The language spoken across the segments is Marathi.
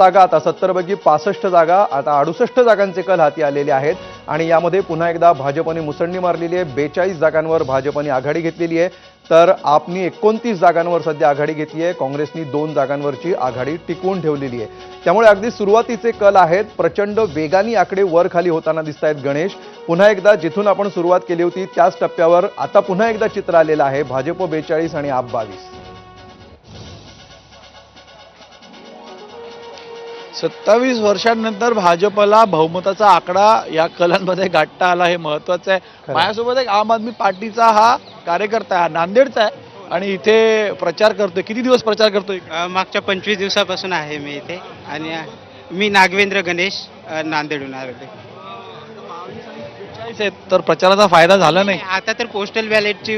जागा आता 70 पैकी 65 जागा आता 68 जागांचे कल हाती आलेले आहेत आणि यामध्ये पुन्हा एकदा भाजपने मुसंडी मारलेली आहे। 42 जागांवर भाजपने आघाडी घेतलेली आहे, तर आपनी 29 जागांवर सध्या आघाडी घेतली आहे। काँग्रेसनी 2 जागांवरची आघाडी टिकवून ठेवलेली आहे। त्यामुळे अगदी सुरुवातीचे कल आहेत, प्रचंड वेगाने आकडे वर खाली होताना दिसत आहेत। गणेश, पुन्हा एकदा जिथून आपण सुरुवात केली होती त्याच टप्प्यावर आता पुन्हा एकदा चित्र आलेलं आहे। भाजप 42 आणि आप 22। 27 वर्षांनंतर भाजपला बहुमताचा आकडा या कलांमध्ये गाठता आला, हे महत्त्वाचं आहे। माझ्यासोबत एक आम आदमी पार्टीचा हा कार्यकर्ता आहे, नांदेडचा आहे आणि इथे प्रचार करतोय। किती दिवस प्रचार करतोय? मागच्या 25 दिवसापासून आहे मी इथे आणि मी नागवेंद्र गणेश नांदेडहून आले। तर प्रचाराचा फायदा झाला नाही। आता तर पोस्टल बॅलेटची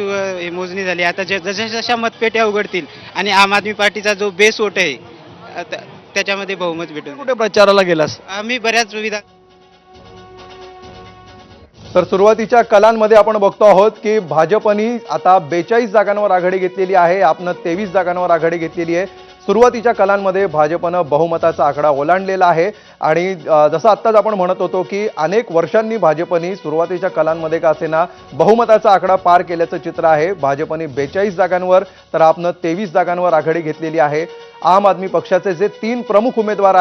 मोजणी झाली। आता जशा जशा मतपेट्या उघडतील आणि आम आदमी पार्टीचा जो बेस वोट आहे त्याच्यामध्ये बहुमत भेटून कुठे प्रचाराला गेलास? मी बऱ्याच विविध तर सुरुवातीच्या कलांमध्ये आपण बघतो आहोत की भाजपनी आता 42 जागांवर आघाडी घेतलेली आहे, आपनं 23 जागांवर आघाडी घेतलेली आहे। सुरुवातीच्या कलांमध्ये भाजपनं बहुमताचा आकडा ओलांडलेला आहे आणि जसं आत्ताच आपण म्हणत होतो की अनेक वर्षांनी भाजपनी सुरुवातीच्या कलांमध्ये का असेना बहुमताचा आकडा पार केल्याचं चित्र आहे। भाजपने 42 जागांवर तर आपनं 23 जागांवर आघाडी घेतलेली आहे। आम आदमी पक्षाचे जे 3 प्रमुख उमेदवार